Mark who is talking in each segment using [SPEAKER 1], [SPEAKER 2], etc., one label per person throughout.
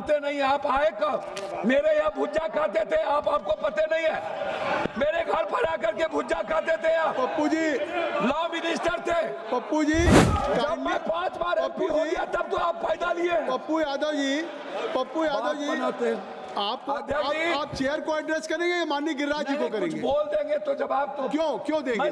[SPEAKER 1] जानते नहीं, आप आए कब? मेरे यहाँ भुज्जा खाते थे आप, आपको पता नहीं है? मेरे घर पर आकर के भुज्जा खाते थे आप।
[SPEAKER 2] पप्पू जी
[SPEAKER 1] लॉ मिनिस्टर थे
[SPEAKER 2] पप्पू जी
[SPEAKER 1] जब मैं 5 बार MP हो गया तब तो आप फायदा लिए।
[SPEAKER 2] पप्पू यादव जी आप चेयर को एड्रेस करेंगे या माननीय गिरिराज जी को करेंगे?
[SPEAKER 1] बोल देंगे तो जवाब तो
[SPEAKER 2] क्यों देंगे?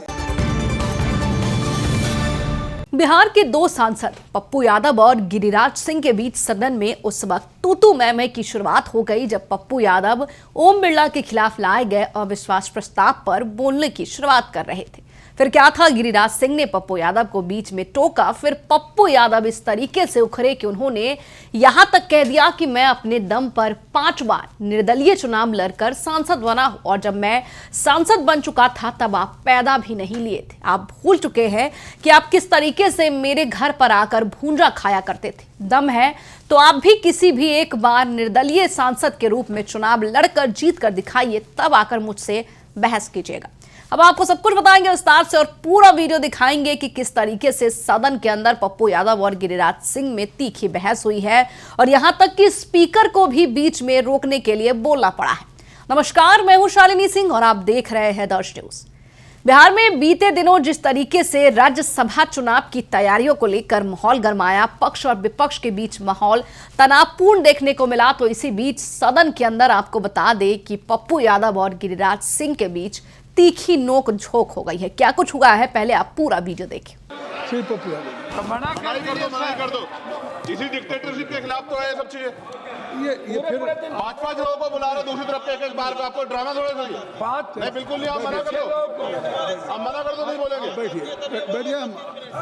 [SPEAKER 3] बिहार के दो सांसद पप्पू यादव और गिरिराज सिंह के बीच सदन में उस वक्त तू मैं की शुरुआत हो गई जब पप्पू यादव ओम बिरला के खिलाफ लाए गए अविश्वास प्रस्ताव पर बोलने की शुरुआत कर रहे थे। फिर क्या था, गिरिराज सिंह ने पप्पू यादव को बीच में टोका। फिर पप्पू यादव इस तरीके से उखरे कि उन्होंने यहां तक कह दिया कि मैं अपने दम पर 5 बार निर्दलीय चुनाव लड़कर सांसद बना हूं और जब मैं सांसद बन चुका था तब आप पैदा भी नहीं लिए थे। आप भूल चुके हैं कि आप किस तरीके से मेरे घर पर आकर भूंजा खाया करते थे। दम है तो आप भी किसी भी एक बार निर्दलीय सांसद के रूप में चुनाव लड़कर जीत कर दिखाइए, तब आकर मुझसे बहस कीजिएगा। अब आपको सब कुछ बताएंगे विस्तार से और पूरा वीडियो दिखाएंगे कि किस तरीके से सदन के अंदर पप्पू यादव और गिरिराज सिंह में तीखी बहस हुई है और यहां तक कि स्पीकर को भी बीच में रोकने के लिए बोलना पड़ा है। नमस्कार, मैं हूं शालिनी सिंह और आप देख रहे हैं दर्श न्यूज। बिहार में बीते दिनों जिस तरीके से राज्यसभा चुनाव की तैयारियों को लेकर माहौल गरमाया, पक्ष और विपक्ष के बीच माहौल तनावपूर्ण देखने को मिला, तो इसी बीच सदन के अंदर आपको बता दें कि पप्पू यादव और गिरिराज सिंह के बीच तीखी नोक झोंक हो गई है। क्या कुछ हुआ है, पहले आप पूरा वीडियो देखें।
[SPEAKER 1] मना कर दो।
[SPEAKER 4] इसी डिक्टेटरशिप के खिलाफ तो है सब चीजें।
[SPEAKER 2] ये फिर
[SPEAKER 4] 5 लोगों को बुला रहे दूसरी तरफ एक बार आपको ड्रामा थोड़ा सा।
[SPEAKER 1] 5
[SPEAKER 4] नहीं बिल्कुल नहीं, आप मना कर दो, आप मना कर दो, नहीं बोलेंगे।
[SPEAKER 2] बैठिए हम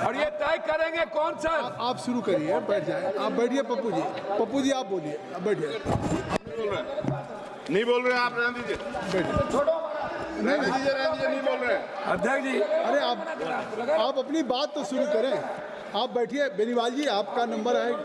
[SPEAKER 1] और ये तय करेंगे कौन सा।
[SPEAKER 2] आप शुरू करिए, बैठ जाए। आप बैठिए पप्पू जी आप बोलिए, आप बैठिए।
[SPEAKER 4] नहीं बोल रहे आप, रहने दीजिए, नहीं बोल रहे
[SPEAKER 1] अध्यक्ष जी।
[SPEAKER 2] अरे आप अपनी बात तो शुरू करें। आप बैठिए। बेनीवाल जी आपका नंबर आएगा।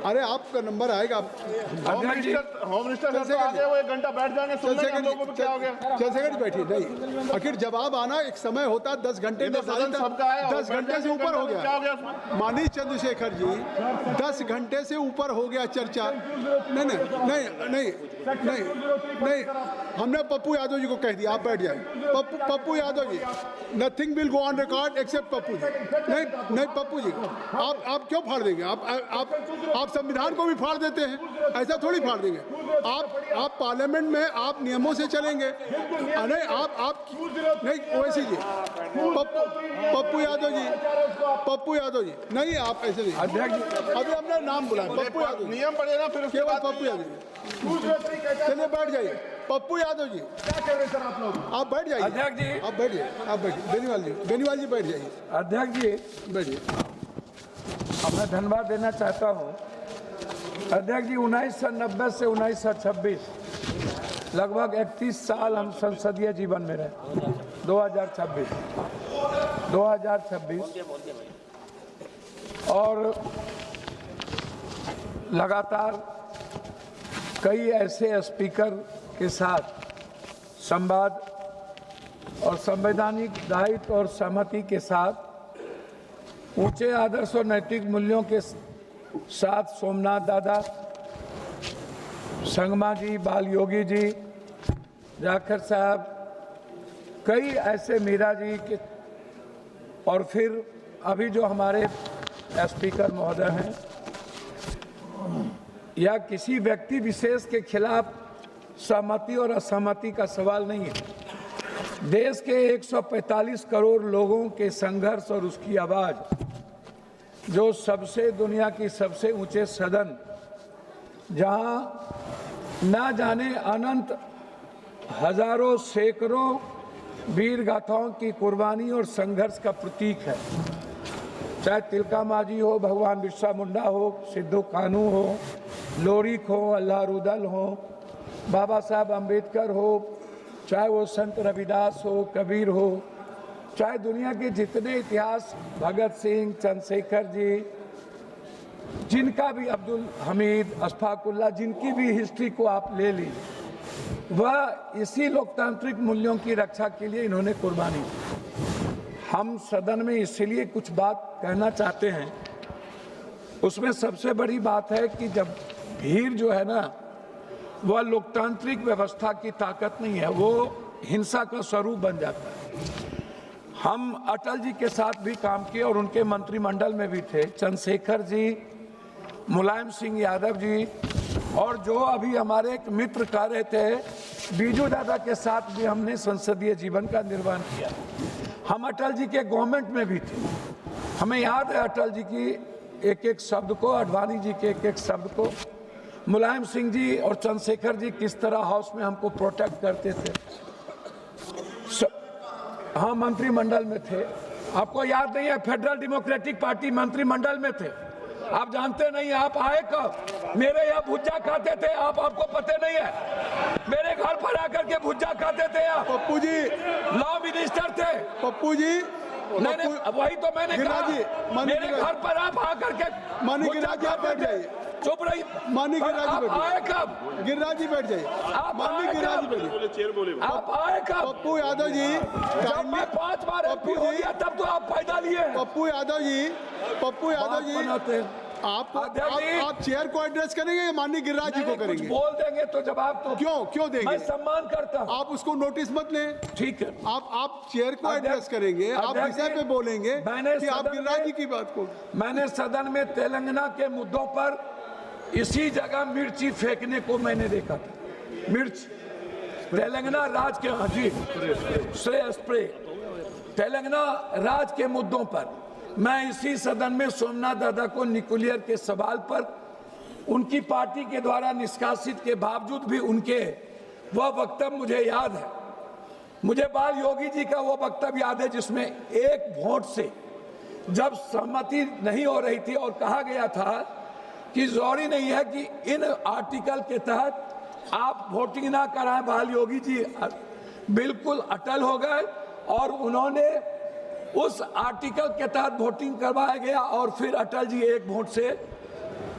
[SPEAKER 2] अरे आपका नंबर आएगा।
[SPEAKER 4] होम मिनिस्टर से आगे वो 1 घंटा बैठ जाएंगे, सुनने के लोगों को क्या हो गया।
[SPEAKER 2] 6 सेकंड बैठिए। नहीं, आखिर जवाब आना एक समय होता है। 10 घंटे में
[SPEAKER 4] सबका है,
[SPEAKER 2] 10 घंटे से ऊपर हो
[SPEAKER 4] क्या हो
[SPEAKER 2] गया।
[SPEAKER 4] गया?
[SPEAKER 2] माननीय चंद्रशेखर जी 10 घंटे से ऊपर हो गया चर्चा। नहीं, हमने पप्पू यादव जी को कह दिया आप बैठ जाए। Pappu Yadav ji, nothing will go on record except Pappu ji. नहीं पप्पू जी, आप क्यों फाड़ देंगे? आप संविधान को भी फाड़ देते हैं, ऐसा थोड़ी फाड़ देंगे। आप पार्लियामेंट में आप नियमों से चलेंगे। नहीं आप नहीं ओवैसी जी, पप्पू यादव जी नहीं, आप ऐसे नहीं। अभी हमने नाम बुलाया पप्पू यादव।
[SPEAKER 4] नियम पड़ेगा फिर
[SPEAKER 2] केवल पप्पू यादव जी। चलिए बैठ जाइए। पप्पू यादव जी क्या कह रहे हैं सर आप लोग? आप बैठ जाइए।
[SPEAKER 1] अध्यक्ष जी
[SPEAKER 2] आप बैठिए। बेनीवाल जी बैठ जाइए।
[SPEAKER 1] अध्यक्ष जी
[SPEAKER 2] बैठिए।
[SPEAKER 1] अब मैं धन्यवाद देना चाहता हूँ अध्यक्ष जी। 1990 से 1926 लगभग 31 साल हम संसदीय जीवन में रहे। 2026 और लगातार कई ऐसे स्पीकर के साथ संवाद और संवैधानिक दायित्व और सहमति के साथ ऊंचे आदर्श और नैतिक मूल्यों के साथ सोमनाथ दादा, संगमा जी, बाल योगी जी, जाखड़ साहब, कई ऐसे मीरा जी के, और फिर अभी जो हमारे स्पीकर महोदय हैं, या किसी व्यक्ति विशेष के खिलाफ सहमति और असहमति का सवाल नहीं है। देश के 145 करोड़ लोगों के संघर्ष और उसकी आवाज़, जो सबसे दुनिया की सबसे ऊंचे सदन, जहां ना जाने अनंत हजारों सैकड़ों वीर गाथाओं की कुर्बानी और संघर्ष का प्रतीक है। चाहे तिलका मांझी हो, भगवान बिरसा मुंडा हो, सिद्धू कानू हो, लोरिक हो, अल्लाह रुदल हो, बाबा साहब अम्बेडकर हो, चाहे वो संत रविदास हो, कबीर हो, चाहे दुनिया के जितने इतिहास, भगत सिंह, चंद्रशेखर जी, जिनका भी, अब्दुल हमीद, अशफाकुल्ला, जिनकी भी हिस्ट्री को आप ले लीजिए, वह इसी लोकतांत्रिक मूल्यों की रक्षा के लिए इन्होंने कुर्बानी दी। हम सदन में इसलिए कुछ बात कहना चाहते हैं। उसमें सबसे बड़ी बात है कि जब भीड़ जो है ना, वह लोकतांत्रिक व्यवस्था की ताकत नहीं है, वो हिंसा का स्वरूप बन जाता है। हम अटल जी के साथ भी काम किए और उनके मंत्रिमंडल में भी थे, चंद्रशेखर जी, मुलायम सिंह यादव जी, और जो अभी हमारे एक मित्र कह रहे थे बीजू दादा के साथ भी हमने संसदीय जीवन का निर्वहन किया। हम अटल जी के गवर्नमेंट में भी थे, हमें याद है अटल जी की एक एक शब्द को, अडवाणी जी के एक एक शब्द को, मुलायम सिंह जी और चंद्रशेखर जी किस तरह हाउस में हमको प्रोटेक्ट करते थे। हाँ, मंत्रिमंडल में थे, आपको याद नहीं है? फेडरल डेमोक्रेटिक पार्टी मंत्रिमंडल में थे, आप जानते नहीं। आप आए कब? मेरे यहाँ भुज्जा खाते थे आप, आपको पता नहीं है? मेरे घर पर आकर के भुज्जा खाते थे आप।
[SPEAKER 2] पप्पू जी
[SPEAKER 1] लॉ मिनिस्टर थे
[SPEAKER 2] पप्पू जी।
[SPEAKER 1] नहीं, वही तो मैंने कहा, मेरे घर पर आप आकर के
[SPEAKER 2] मानी गिरिराज जी, आप बैठ जाइए।
[SPEAKER 1] चुप रही।
[SPEAKER 2] मानी गिरिराज जी,
[SPEAKER 1] आए कब?
[SPEAKER 2] गिरिराज जी बैठ जाइए। मानी गिरिराज जी बैठ,
[SPEAKER 1] आप आए कब?
[SPEAKER 2] पप्पू यादव जी,
[SPEAKER 1] जब मैं 5 बार एमपी हो गया तब तो आप फायदा लिए।
[SPEAKER 2] पप्पू यादव जी, आप चेयर को एड्रेस करेंगे या माननीय गिरिराज जी को करेंगे?
[SPEAKER 1] बोल देंगे तो जवाब तो
[SPEAKER 2] क्यों देंगे?
[SPEAKER 1] मैं सम्मान करता हूं।
[SPEAKER 2] आप उसको नोटिस मत लें।
[SPEAKER 1] ठीक है,
[SPEAKER 2] आप चेयर को एड्रेस करेंगे, आप विषय पे बोलेंगे कि आप गिरिराज जी की बात को।
[SPEAKER 1] मैंने सदन में तेलंगाना के मुद्दों पर इसी जगह मिर्ची फेंकने को मैंने देखा था। मिर्च तेलंगाना राज्य के, हाँ जी, स्प्रे तेलंगाना राज्य के मुद्दों पर मैं इसी सदन में सोमनाथ दादा को न्यूक्लियर के सवाल पर उनकी पार्टी के द्वारा निष्कासित के बावजूद भी उनके वह वक्तव्य मुझे याद है। मुझे बाल योगी जी का वो वक्तव्य याद है जिसमें एक वोट से जब सहमति नहीं हो रही थी और कहा गया था कि जरूरी नहीं है कि इन आर्टिकल के तहत आप वोटिंग ना कराएं। बाल योगी जी बिल्कुल अटल हो गए और उन्होंने उस आर्टिकल के तहत वोटिंग करवाया गया और फिर अटल जी एक वोट से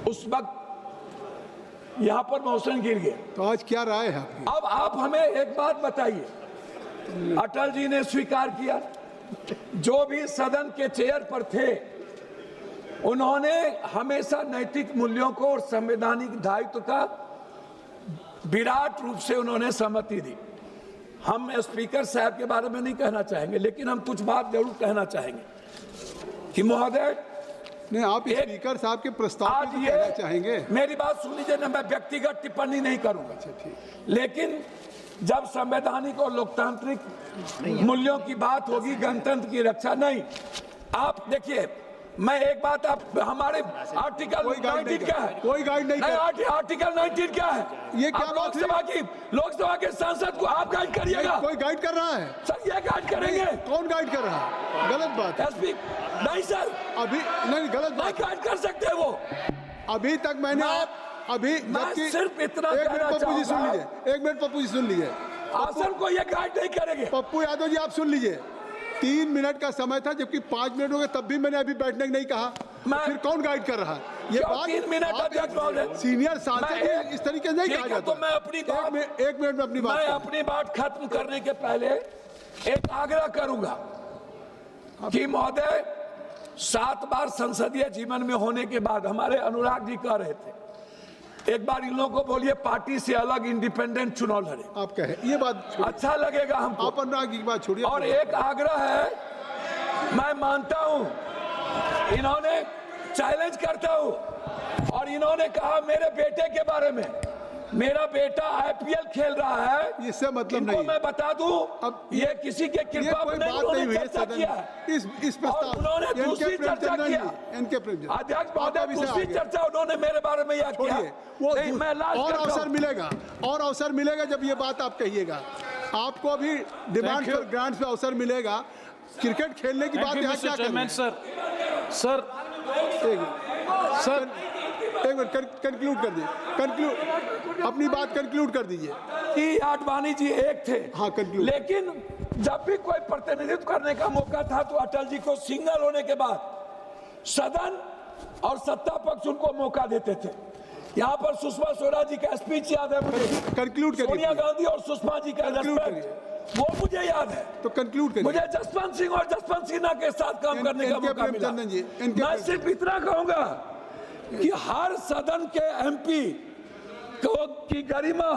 [SPEAKER 1] उस वक्त यहां पर मौसम गिर गए।
[SPEAKER 2] तो आज क्या राय है आपकी?
[SPEAKER 1] अब आप हमें एक बात बताइए, अटल जी ने स्वीकार किया, जो भी सदन के चेयर पर थे उन्होंने हमेशा नैतिक मूल्यों को और संवैधानिक दायित्व का विराट रूप से उन्होंने सहमति दी। हम स्पीकर साहब के बारे में नहीं कहना चाहेंगे, लेकिन हम कुछ बात जरूर कहना चाहेंगे कि महोदय,
[SPEAKER 2] नहीं, आप स्पीकर साहब के प्रस्ताव को कहना चाहेंगे।
[SPEAKER 1] मेरी बात सुन लीजिए ना, मैं व्यक्तिगत टिप्पणी नहीं करूंगा। लेकिन जब संवैधानिक और लोकतांत्रिक मूल्यों की बात होगी, गणतंत्र की रक्षा, नहीं, आप देखिए, मैं एक बात, आप हमारे आर्टिकल 19 क्या है?
[SPEAKER 2] कोई गाइड नहीं कर।
[SPEAKER 1] आर्टिकल 19 क्या है?
[SPEAKER 2] ये क्या बात है?
[SPEAKER 1] लोकसभा के सांसद को आप गाइड करिएगा।
[SPEAKER 2] कोई गाइड कर रहा है
[SPEAKER 1] सर? ये गाइड करेंगे?
[SPEAKER 2] कौन गाइड कर रहा है? गलत बात है।
[SPEAKER 1] एसपी नहीं सर,
[SPEAKER 2] अभी नहीं, गलत बात।
[SPEAKER 1] गाइड कर सकते वो।
[SPEAKER 2] अभी तक मैंने अभी
[SPEAKER 1] सिर्फ इतना
[SPEAKER 2] एक मिनट पप्पू जी सुन लीजिए, एक मिनट पप्पू जी सुन लीजिए।
[SPEAKER 1] आसन को ये गाइड नहीं करेंगे।
[SPEAKER 2] पप्पू यादव जी, आप सुन लीजिए, 3 मिनट का समय था, जबकि 5 मिनट हो गए, तब भी मैंने अभी बैठने नहीं कहा। फिर कौन गाइड कर रहा है? ये बात
[SPEAKER 1] 3 मिनट अध्यक्ष
[SPEAKER 2] सीनियर सांसद इस तरीके से नहीं कहा जाता।
[SPEAKER 1] तो मैं अपनी बात,
[SPEAKER 2] एक मिनट में अपनी बात
[SPEAKER 1] खत्म करने के पहले एक आग्रह करूंगा कि महोदय, 7 बार संसदीय जीवन में होने के बाद हमारे अनुराग जी कह रहे थे, एक बार इन लोगों को बोलिए पार्टी से अलग इंडिपेंडेंट चुनाव लड़े।
[SPEAKER 2] आप कहे ये बात
[SPEAKER 1] अच्छा लगेगा हमको।
[SPEAKER 2] आप अनुराग जी की बात छोड़िए।
[SPEAKER 1] और एक आग्रह है, मैं मानता हूं, इन्होंने चैलेंज करता हूं, और इन्होंने कहा मेरे बेटे के बारे में, मेरा बेटा आईपीएल खेल रहा है,
[SPEAKER 2] इससे मतलब नहीं।
[SPEAKER 1] मैं बता दूं,
[SPEAKER 2] अब
[SPEAKER 1] ये किसी के कृपा
[SPEAKER 2] कोई
[SPEAKER 1] नहीं,
[SPEAKER 2] बात नहीं हुई
[SPEAKER 1] चर्चा किया
[SPEAKER 2] इस प्रस्ताव,
[SPEAKER 1] उन्होंने दूसरी चर्चा किया।
[SPEAKER 2] अध्यक्ष
[SPEAKER 1] महोदय, दूसरी चर्चा उन्होंने मेरे बारे में यह किया। मैं
[SPEAKER 2] और अवसर मिलेगा, और अवसर मिलेगा जब ये बात आप कहिएगा। आपको अभी डिमांड फॉर ग्रांट्स पे अवसर मिलेगा। क्रिकेट खेलने की बात यहाँ क्या कर?
[SPEAKER 5] सर
[SPEAKER 2] एक मिनट, कंक्लूड कर दीजिए, अपनी बात कंक्लूड कर दीजिए।
[SPEAKER 1] कि आडवाणी जी एक थे,
[SPEAKER 2] हाँ, कंक्लूड।
[SPEAKER 1] लेकिन जब भी कोई प्रतिनिधित्व करने का मौका था तो अटल जी को सिंगल होने के बाद सदन और सत्ता पक्ष उनको मौका देते थे। यहाँ पर सुषमा स्वराज जी का स्पीच याद है मुझे,
[SPEAKER 2] कंक्लूड करिए।
[SPEAKER 1] सोनिया गांधी और सुषमा जी का रिस्पेक्ट, वो मुझे याद है।
[SPEAKER 2] तो कंक्लूड करिए।
[SPEAKER 1] मुझे जसवंत सिंह और जसवंत सिन्हा के साथ काम करने का मौका मिला। मैं सिर्फ इतना कहूंगा कि हर सदन के एमपी की गरिमा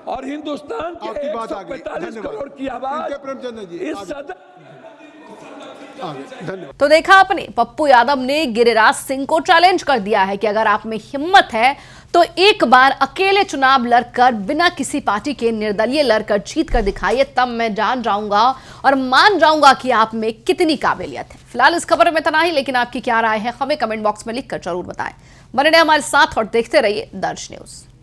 [SPEAKER 1] और हिंदुस्तान के
[SPEAKER 2] आपकी बात आ गई।
[SPEAKER 1] 145
[SPEAKER 2] धन्यवाद।
[SPEAKER 1] करोड़ की आवाज
[SPEAKER 2] इनके प्रेमचंद जी,
[SPEAKER 1] इस
[SPEAKER 2] आगे।
[SPEAKER 1] सदन
[SPEAKER 2] धन्यवाद।
[SPEAKER 3] तो देखा आपने, पप्पू यादव ने गिरिराज सिंह को चैलेंज कर दिया है कि अगर आप में हिम्मत है तो एक बार अकेले चुनाव लड़कर, बिना किसी पार्टी के निर्दलीय लड़कर जीत कर दिखाइए, तब मैं जान जाऊंगा और मान जाऊंगा कि आप में कितनी काबिलियत है। फिलहाल इस खबर में इतना ही, लेकिन आपकी क्या राय है हमें कमेंट बॉक्स में लिखकर जरूर बताएं। बने रहिए हमारे साथ और देखते रहिए दर्श न्यूज।